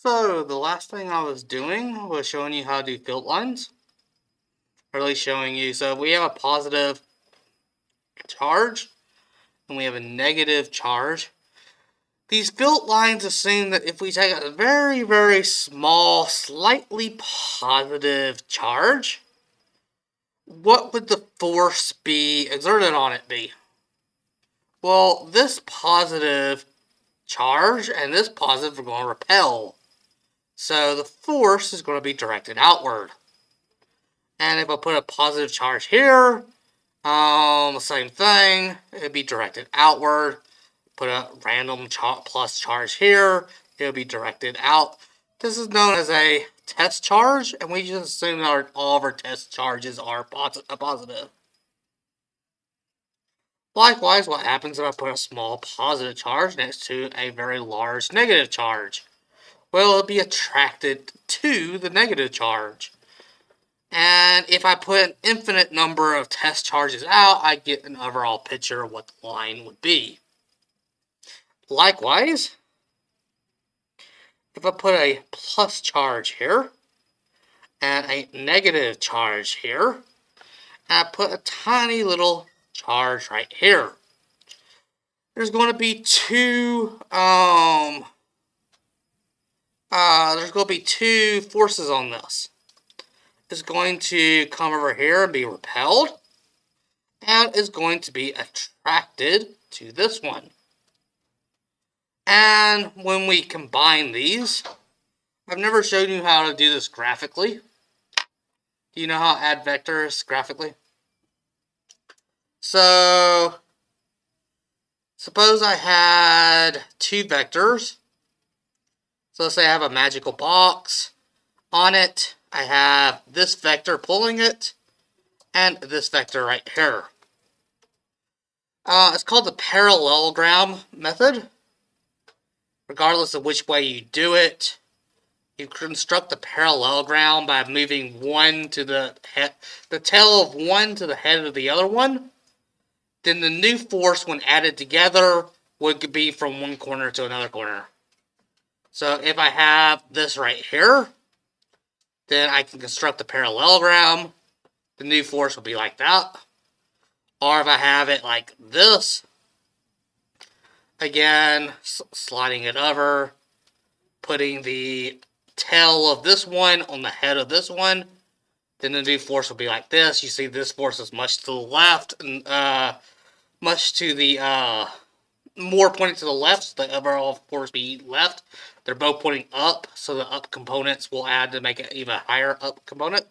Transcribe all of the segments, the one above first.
So the last thing I was doing was showing you how to do field lines. Really showing you. So we have a positive charge and we have a negative charge. These field lines assume that if we take a very, very small, slightly positive charge, what would the force be exerted on it be? Well, this positive charge and this positive are going to repel. So the force is going to be directed outward. And if I put a positive charge here, the same thing, it'd be directed outward. Put a random plus charge here, it'll be directed out. This is known as a test charge, and we just assume that all of our test charges are positive. Likewise, what happens if I put a small positive charge next to a very large negative charge? Well, it'll be attracted to the negative charge. And if I put an infinite number of test charges out, I get an overall picture of what the line would be. Likewise, if I put a plus charge here and a negative charge here, and I put a tiny little charge right here, there's going to be two forces on this. It's going to come over here and be repelled, and is going to be attracted to this one. And when we combine these, I've never shown you how to do this graphically. Do you know how to add vectors graphically? So, suppose I had two vectors. So let's say I have a magical box. On it, I have this vector pulling it, and this vector right here. It's called the parallelogram method. Regardless of which way you do it, you construct the parallelogram by moving one to the tail of one to the head of the other one. Then the new force, when added together, would be from one corner to another corner. So if I have this right here, then I can construct the parallelogram. The new force will be like that. Or if I have it like this, again, sliding it over, putting the tail of this one on the head of this one, then the new force will be like this. You see this force is much to the left, and much to the, more pointing to the left, so the overall force be left. They're both pointing up, so the up components will add to make it even higher up component.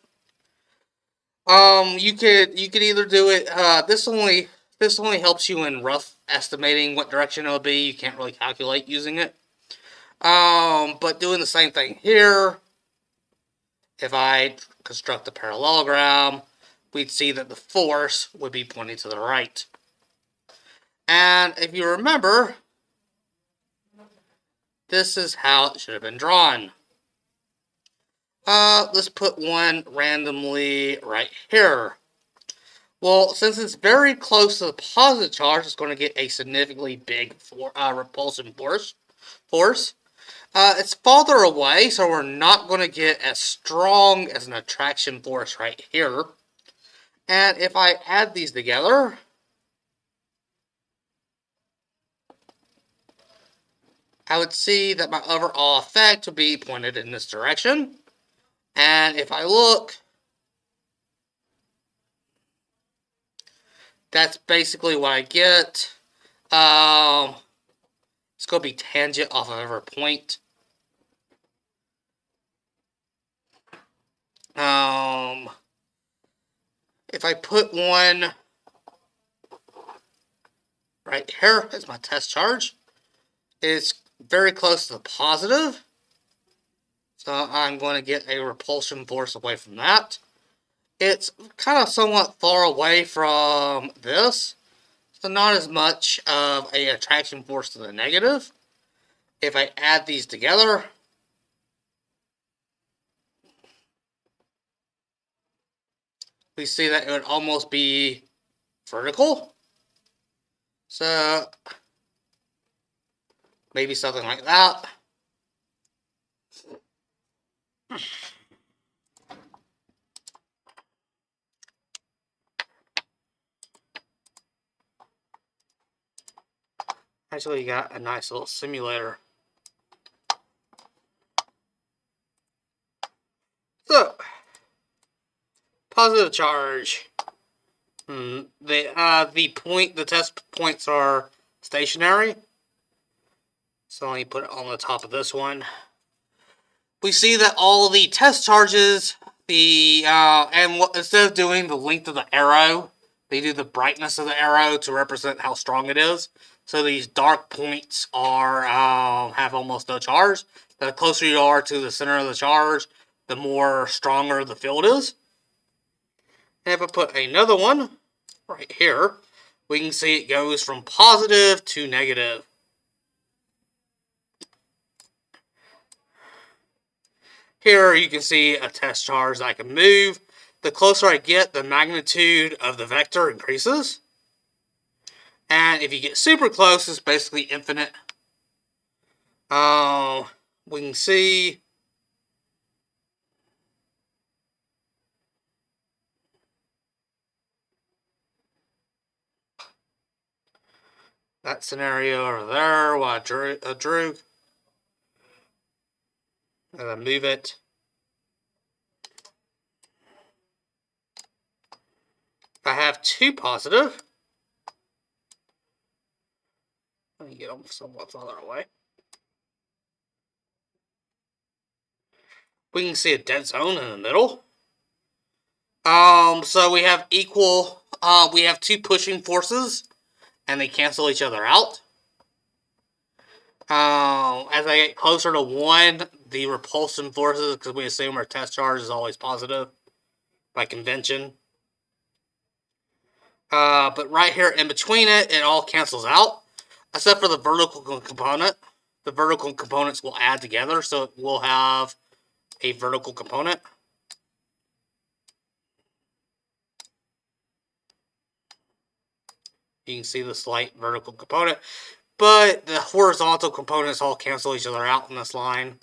You could either do it, this only helps you in rough estimating what direction it'll be. You can't really calculate using it. But doing the same thing here, if I construct a parallelogram, we'd see that the force would be pointing to the right. And if you remember, this is how it should have been drawn. Let's put one randomly right here. Well, since it's very close to the positive charge, it's going to get a significantly big repulsion force. It's farther away, so we're not going to get as strong as an attraction force right here. And if I add these together, I would see that my overall effect would be pointed in this direction. And if I look, that's basically what I get. It's going to be tangent off of every point. If I put one right here as my test charge, it's very close to the positive. So I'm going to get a repulsion force away from that. It's kind of somewhat far away from this, so not as much of an attraction force to the negative. If I add these together, we see that it would almost be vertical. So maybe something like that. Actually, you got a nice little simulator. So, positive charge. The test points are stationary. So let me put it on the top of this one. We see that all the test charges, instead of doing the length of the arrow, they do the brightness of the arrow to represent how strong it is. So these dark points have almost no charge. The closer you are to the center of the charge, the more stronger the field is. And if I put another one right here, we can see it goes from positive to negative. Here you can see a test charge that I can move. The closer I get, the magnitude of the vector increases. And if you get super close, it's basically infinite. We can see that scenario over there while I drew. And I move it. If I have two positive, let me get them somewhat farther away. We can see a dead zone in the middle. So we have we have two pushing forces, and they cancel each other out. As I get closer to one, the repulsion forces, because we assume our test charge is always positive by convention. But right here in between it all cancels out, except for the vertical component. The vertical components will add together, so we'll have a vertical component. You can see the slight vertical component, but the horizontal components all cancel each other out in this line.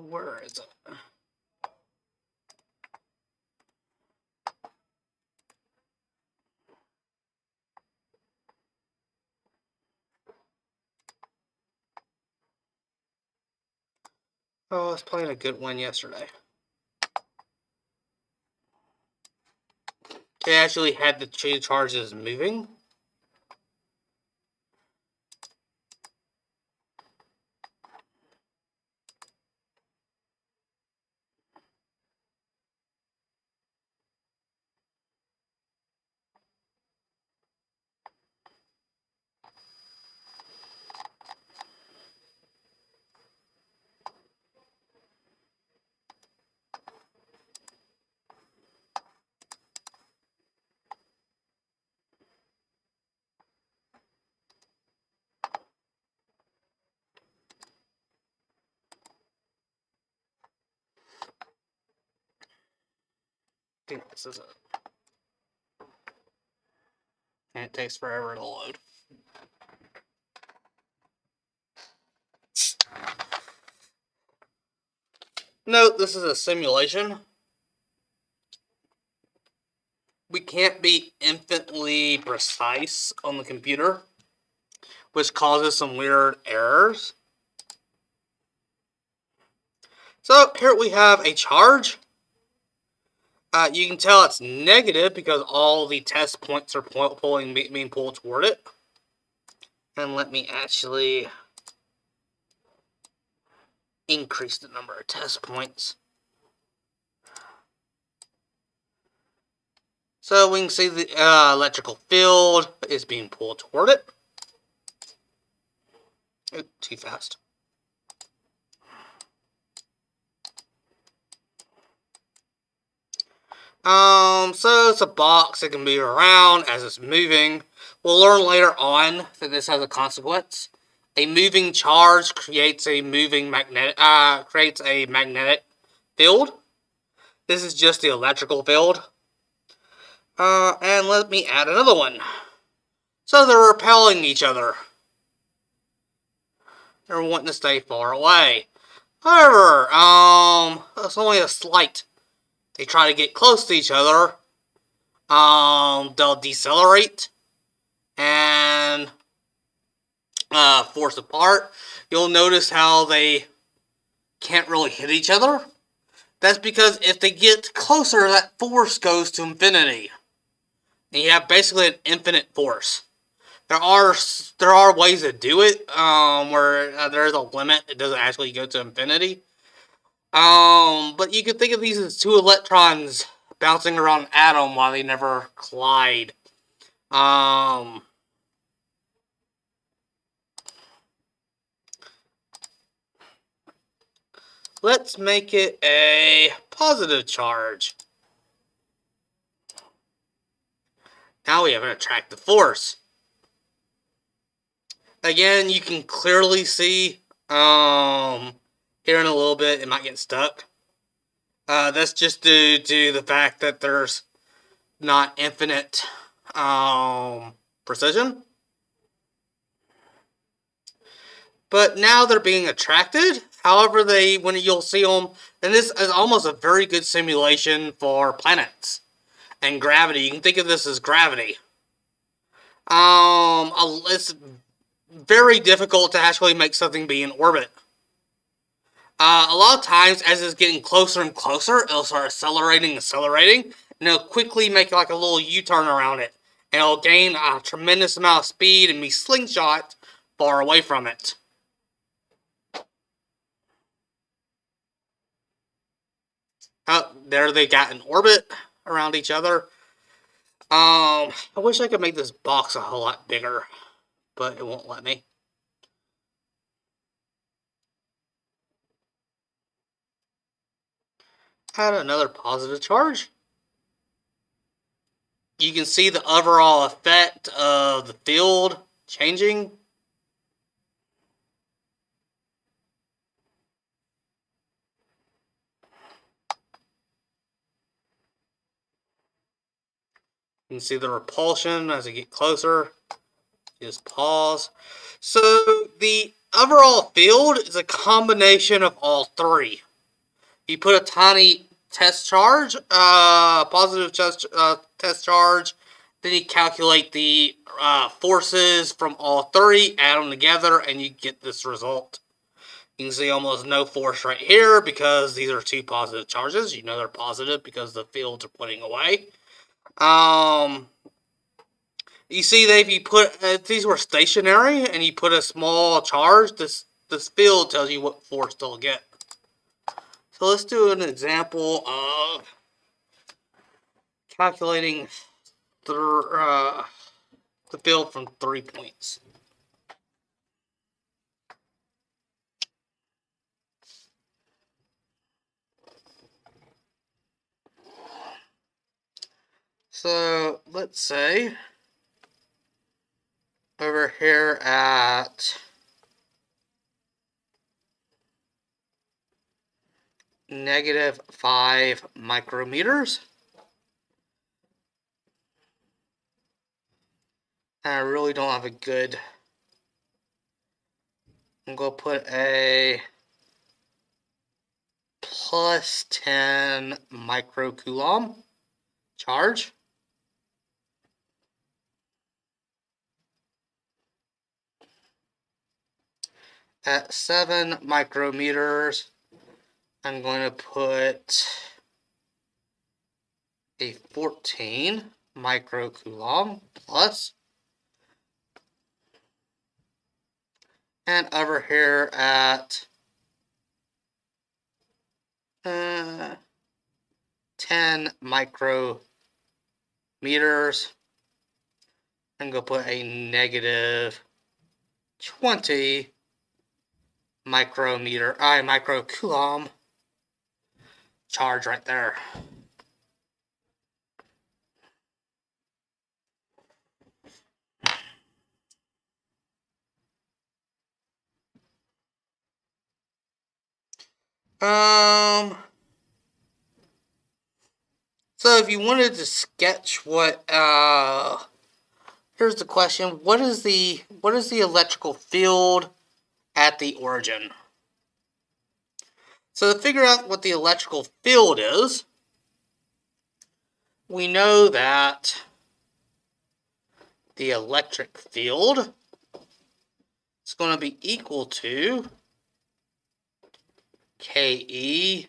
Where is it? Oh, I was playing a good one yesterday. They actually had the two charges moving. I think this is it. And it takes forever to load. Note, this is a simulation. We can't be infinitely precise on the computer, which causes some weird errors. So here we have a charge. You can tell it's negative because all the test points are being pulled toward it. And let me actually increase the number of test points. So we can see the electrical field is being pulled toward it. Oh, too fast. So it's a box that can move around as it's moving. We'll learn later on that this has a consequence. A moving charge creates a magnetic field. This is just the electrical field. And let me add another one. So they're repelling each other. They're wanting to stay far away. However, it's only a slight. They try to get close to each other. They'll decelerate and force apart. You'll notice how they can't really hit each other. That's because if they get closer, that force goes to infinity. And you have basically an infinite force. There are ways to do it where there's a limit. It doesn't actually go to infinity. But you could think of these as two electrons bouncing around an atom while they never collide. Let's make it a positive charge. Now we have an attractive force. Again, you can clearly see, here in a little bit, it might get stuck. That's just due to the fact that there's not infinite, precision. But now they're being attracted. However, when you'll see them, and this is almost a very good simulation for planets and gravity. You can think of this as gravity. It's very difficult to actually make something be in orbit. A lot of times, as it's getting closer and closer, it'll start accelerating, and it'll quickly make like a little U-turn around it. And it'll gain a tremendous amount of speed and be slingshot far away from it. There they got in orbit around each other. I wish I could make this box a whole lot bigger, but it won't let me. Add another positive charge. You can see the overall effect of the field changing. You can see the repulsion as they get closer. Just pause. So the overall field is a combination of all three. You put a tiny test charge, positive test charge, then you calculate the forces from all three, add them together, and you get this result. You can see almost no force right here because these are two positive charges. You know they're positive because the fields are pointing away. You see that if you put, if these were stationary and you put a small charge, this field tells you what force they'll get. So let's do an example of calculating the field from 3 points. So let's say over here at -5 micrometers. I really don't have a good. I'm going to put a +10 microcoulomb charge. At 7 micrometers, I'm going to put a 14 microcoulomb plus. And over here at 10 micrometers, I'm going to put a -20 microcoulomb charge right there. So if you wanted to sketch what, here's the question: what is the electrical field at the origin? So to figure out what the electrical field is, we know that the electric field is going to be equal to Ke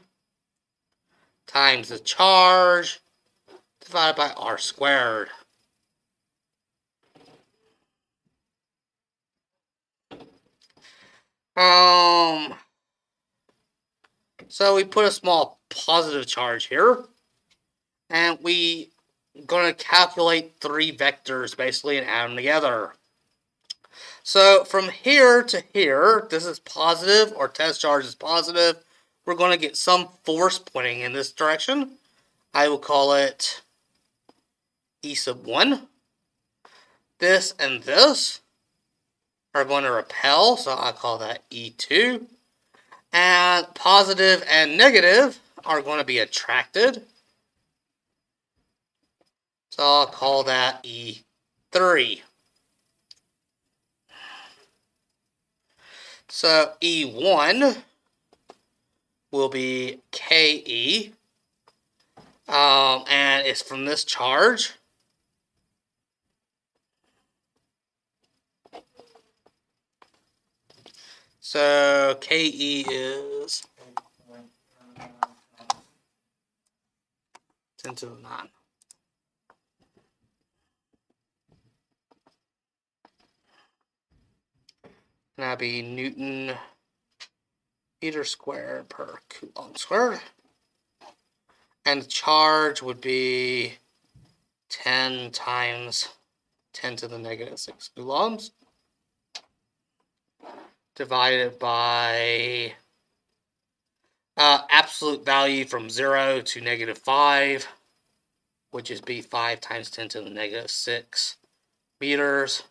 times the charge divided by R squared. So we put a small positive charge here, and we going to calculate three vectors basically and add them together. So from here to here, this is positive, or test charge is positive. We're going to get some force pointing in this direction. I will call it E sub 1. This and this are going to repel, so I'll call that E2. And positive and negative are going to be attracted, so I'll call that E3. So E1 will be Ke, and it's from this charge. So Ke is 10 to the 9. And that'd be Newton meter squared per Coulomb squared. And the charge would be 10 times 10 to the negative 6 coulombs divided by absolute value from 0 to negative 5, which is be 5 times 10 to the negative 6 meters,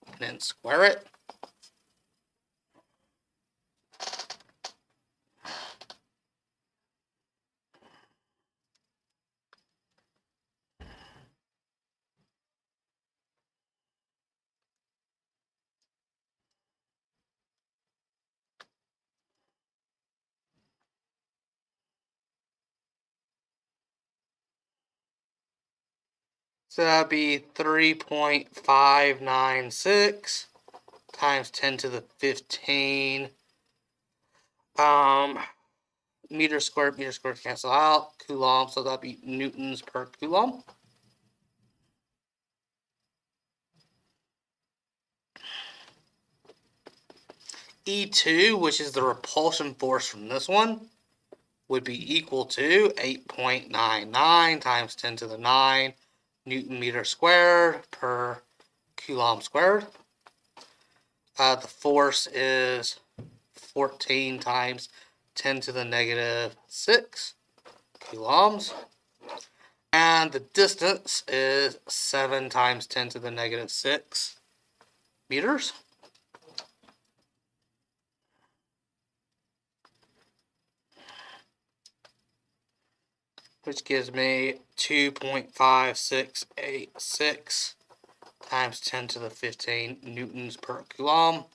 and then square it. So that'd be 3.596 times 10 to the 15. Meter squared cancel out. Coulomb, so that'd be newtons per coulomb. E2, which is the repulsion force from this one, would be equal to 8.99 times 10 to the 9 Newton meter squared per Coulomb squared. The force is 14 times 10 to the negative 6 coulombs. And the distance is 7 times 10 to the negative 6 meters. Which gives me 2.5686 times 10 to the 15 newtons per coulomb.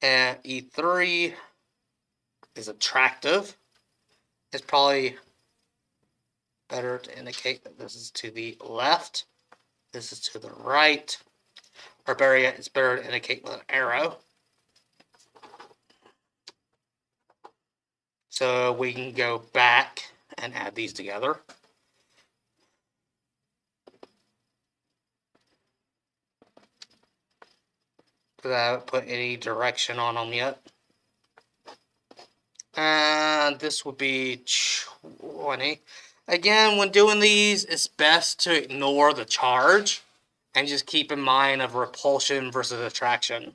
And E3 is attractive. It's probably better to indicate that this is to the left, this is to the right, or better yet, it's better to indicate with an arrow. So we can go back and add these together. Because I haven't put any direction on them yet. And this would be 20. Again, when doing these, it's best to ignore the charge and just keep in mind of repulsion versus attraction.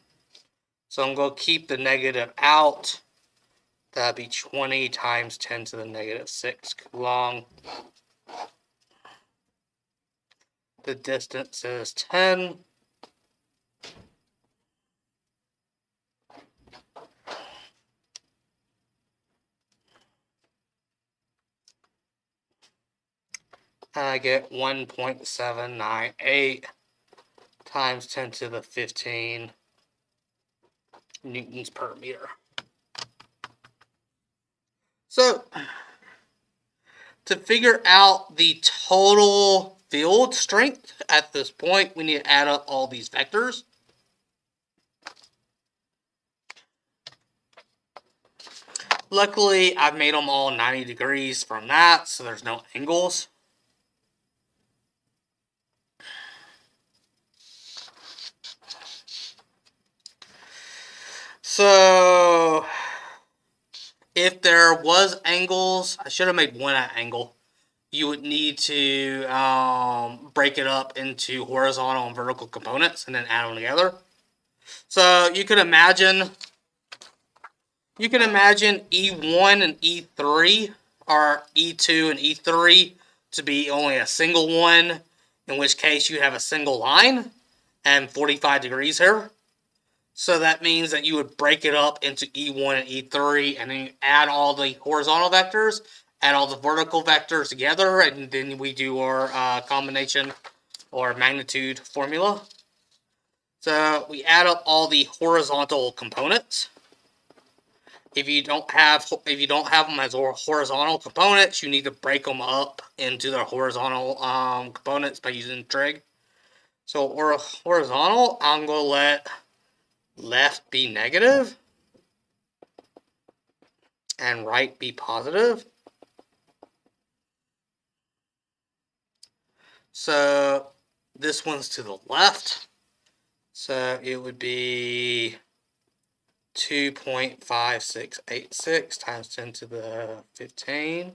So I'm going to keep the negative out. That'd be 20 times 10 to the negative 6 coulomb. The distance is 10. and I get 1.798 times 10 to the 15 newtons per meter. So, to figure out the total field strength at this point, we need to add up all these vectors. Luckily, I've made them all 90 degrees from that, so there's no angles. So, if there was angles, I should have made one at angle. You would need to break it up into horizontal and vertical components and then add them together. So you can imagine E1 and E3 or E2 and E3 to be only a single one, in which case you have a single line and 45 degrees here. So that means that you would break it up into E1 and E3 and then you add all the horizontal vectors, add all the vertical vectors together, and then we do our combination or magnitude formula. So we add up all the horizontal components. If you don't have them as horizontal components, you need to break them up into their horizontal components by using trig. So horizontal, I'm going to let left be negative and right be positive. So this one's to the left. So it would be 2.5686 times 10 to the 15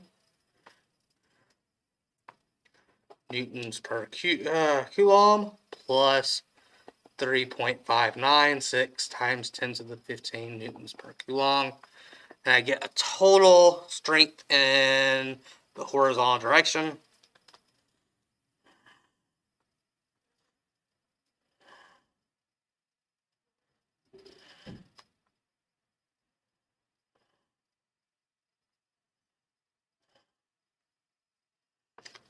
newtons per coulomb plus 3.596 times 10 to the 15 newtons per coulomb. And I get a total strength in the horizontal direction.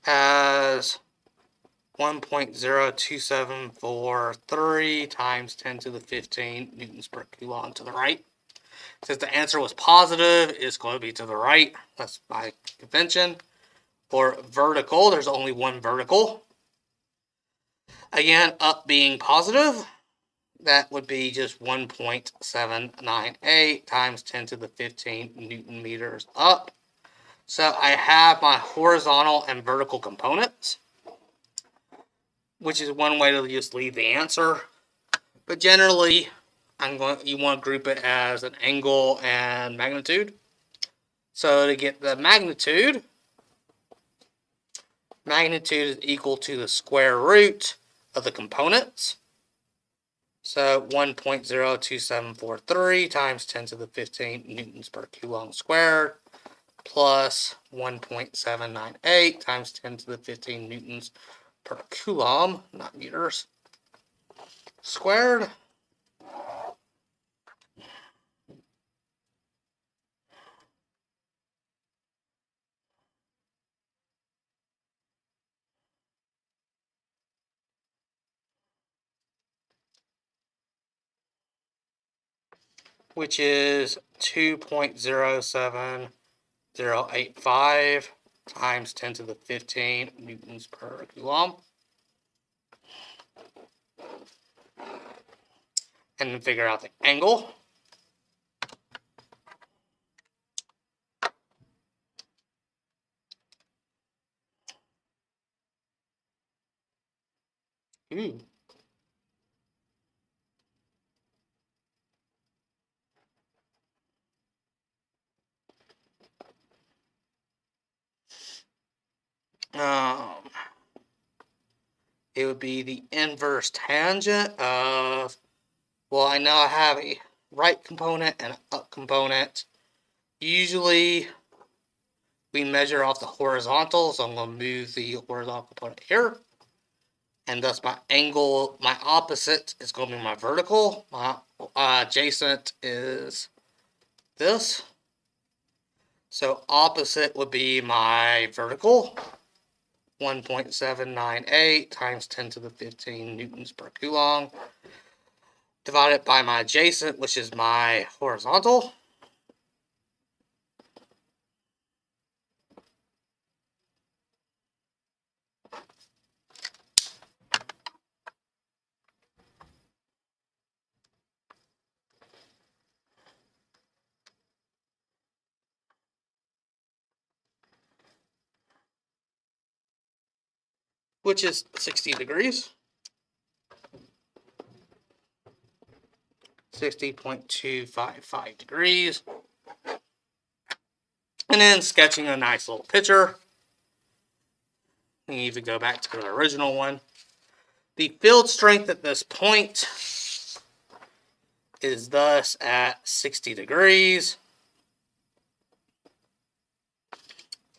As 1.02743 times 10 to the 15 newtons per coulomb to the right. Since the answer was positive, it's going to be to the right. That's by convention. For vertical, there's only one vertical. Again, up being positive, that would be just 1.798 times 10 to the 15 newton meters up. So I have my horizontal and vertical components, which is one way to just leave the answer. But generally, you want to group it as an angle and magnitude. So to get the magnitude is equal to the square root of the components. So 1.02743 times 10 to the 15 newtons per coulomb squared plus 1.798 times 10 to the 15 newtons per coulomb, not meters, squared. Which is 2.07085 times 10 to the 15 newtons per coulomb. And then figure out the angle. Ooh. It would be the inverse tangent of, well, I know I have a right component and an up component. Usually we measure off the horizontal, so I'm going to move the horizontal component here. And thus my angle, my opposite is going to be my vertical. My adjacent is this. So opposite would be my vertical. 1.798 times 10 to the 15 newtons per coulomb, divided by my adjacent, which is my horizontal. Which is 60 degrees. 60.255 degrees. And then sketching a nice little picture. We need to go back to the original one. The field strength at this point is thus at 60 degrees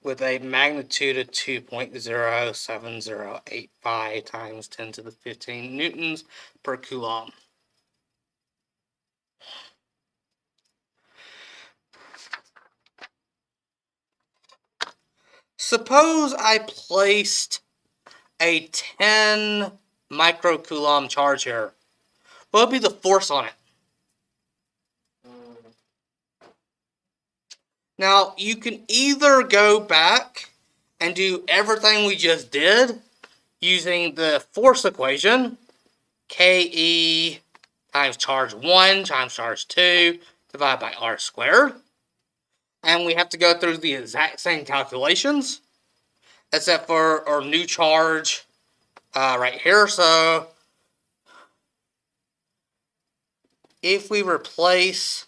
with a magnitude of 2.07085 times 10 to the 15 newtons per coulomb. Suppose I placed a 10 microcoulomb charge here. What would be the force on it? Now, you can either go back and do everything we just did using the force equation, KE times charge 1 times charge 2 divided by r squared. And we have to go through the exact same calculations, except for our new charge right here. So if we replace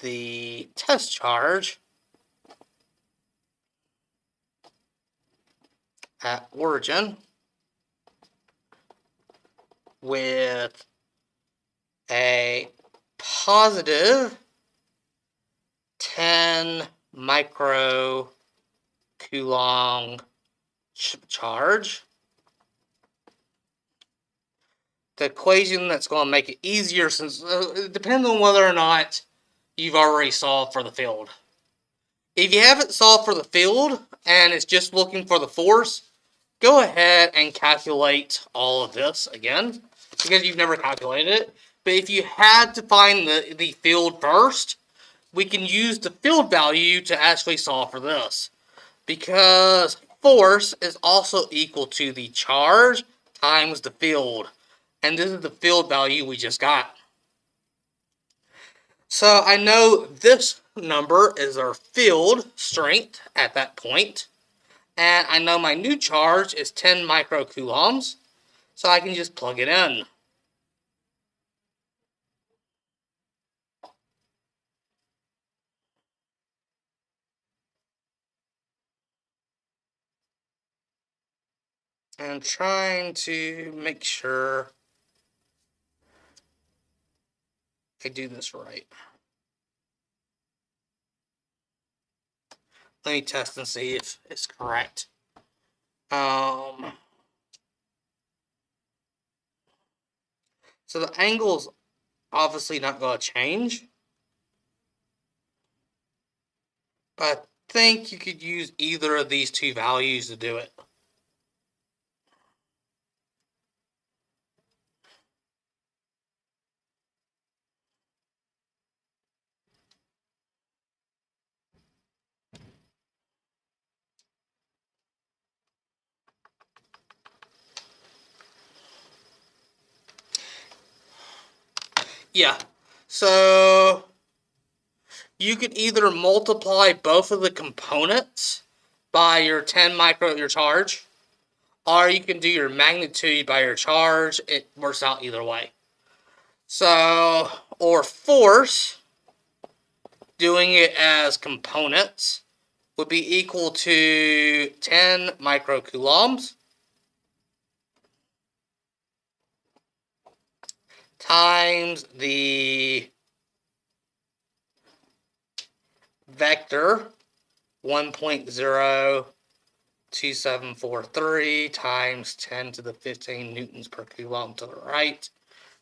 the test charge at origin with a positive 10 microcoulomb charge, the equation that's going to make it easier, since it depends on whether or not you've already solved for the field. If you haven't solved for the field and it's just looking for the force, go ahead and calculate all of this again, because you've never calculated it. But if you had to find the field first, we can use the field value to actually solve for this, because force is also equal to the charge times the field. And this is the field value we just got. So I know this number is our field strength at that point. And I know my new charge is 10 microcoulombs. So I can just plug it in. And I'm trying to make sure I do this right. Let me test and see if it's correct. So the angle's obviously not going to change. But I think you could use either of these two values to do it. Yeah, so you could either multiply both of the components by your 10 your charge, or you can do your magnitude by your charge. It works out either way. So, or force, doing it as components, would be equal to 10 microcoulombs times the vector 1.02743 times 10 to the 15 newtons per coulomb to the right,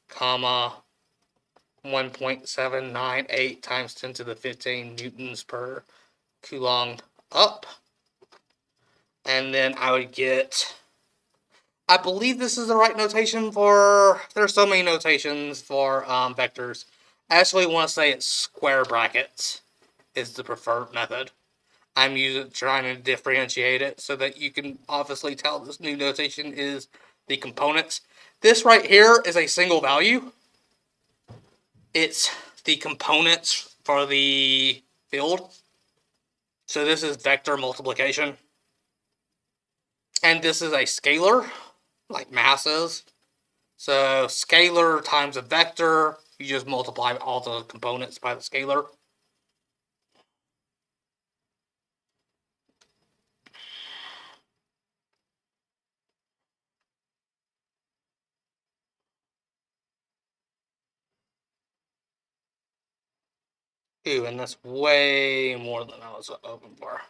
comma 1.798 times 10 to the 15 newtons per coulomb up. And then I would get, I believe this is the right notation for, there's so many notations for vectors. I actually want to say it's square brackets is the preferred method. I'm trying to differentiate it so that you can obviously tell this new notation is the components. This right here is a single value. It's the components for the field. So this is vector multiplication. And this is a scalar, like mass is. So scalar times a vector, you just multiply all the components by the scalar. Ooh, and that's way more than I was hoping for.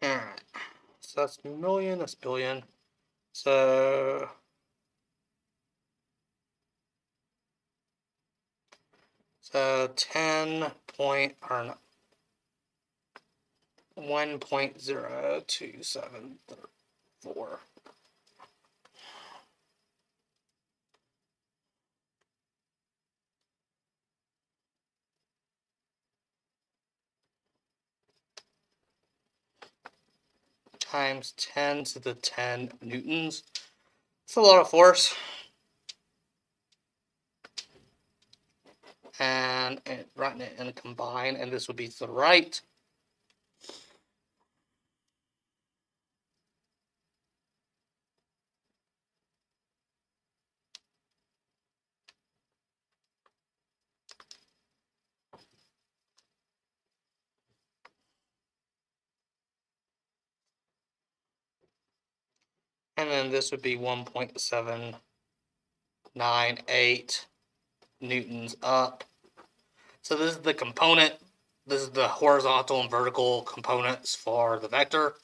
Alright, so that's million, that's billion. So 10 point, or no, 1.0274. Times 10 to the 10 newtons. It's a lot of force. And writing it in a combine, and this would be to the right. And then this would be 1.798 newtons up. So this is the component. This is the horizontal and vertical components for the vector.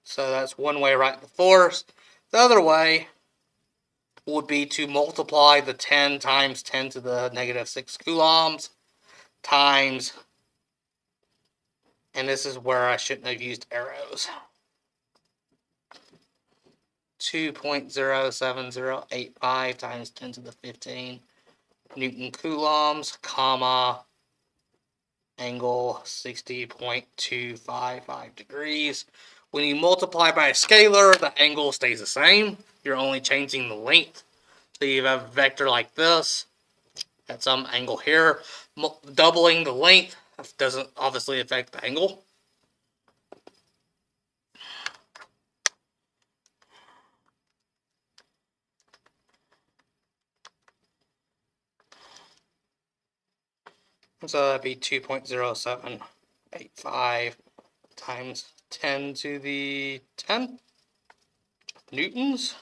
So that's one way writing the force. The other way would be to multiply the 10 times 10 to the negative 6 coulombs times, and this is where I shouldn't have used arrows, 2.07085 times 10 to the 15 Newton coulombs, comma, angle 60.255 degrees. When you multiply by a scalar, the angle stays the same. You're only changing the length. So you have a vector like this at some angle here. Doubling the length doesn't obviously affect the angle. So that'd be 2.0785 times 10 to the 10 newtons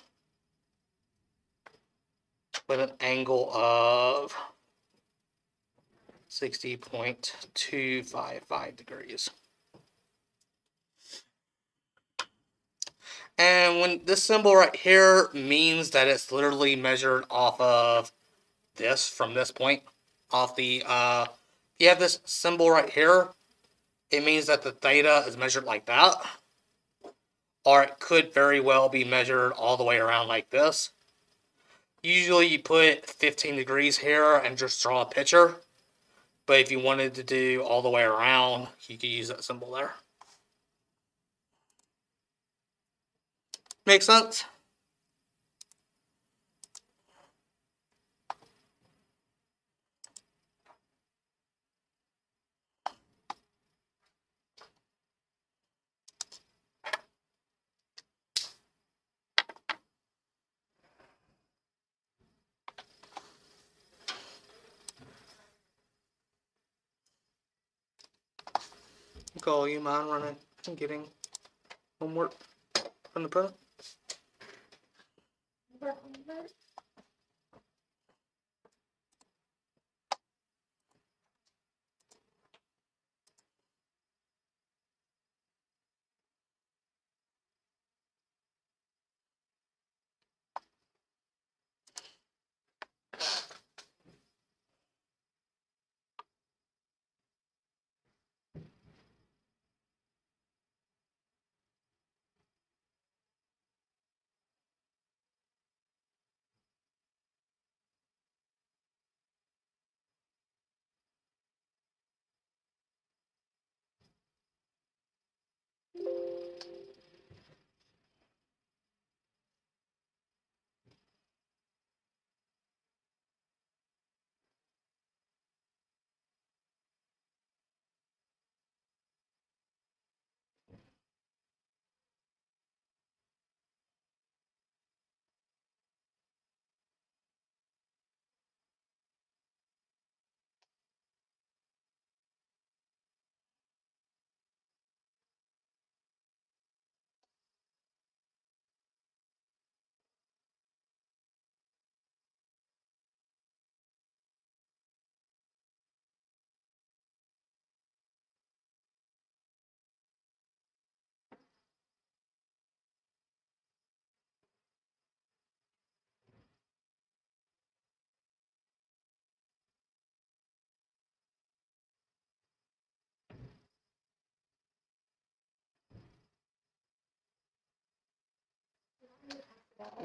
with an angle of 60.255 degrees. And when this symbol right here means that it's literally measured off of this, from this point, off the, you have this symbol right here, it means that the theta is measured like that. Or it could very well be measured all the way around like this. Usually you put 15 degrees here and just draw a picture. But if you wanted to do all the way around, you could use that symbol there. Make sense? Nicole, you mind running and getting homework from the printer?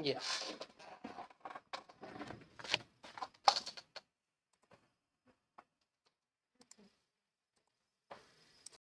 Yeah.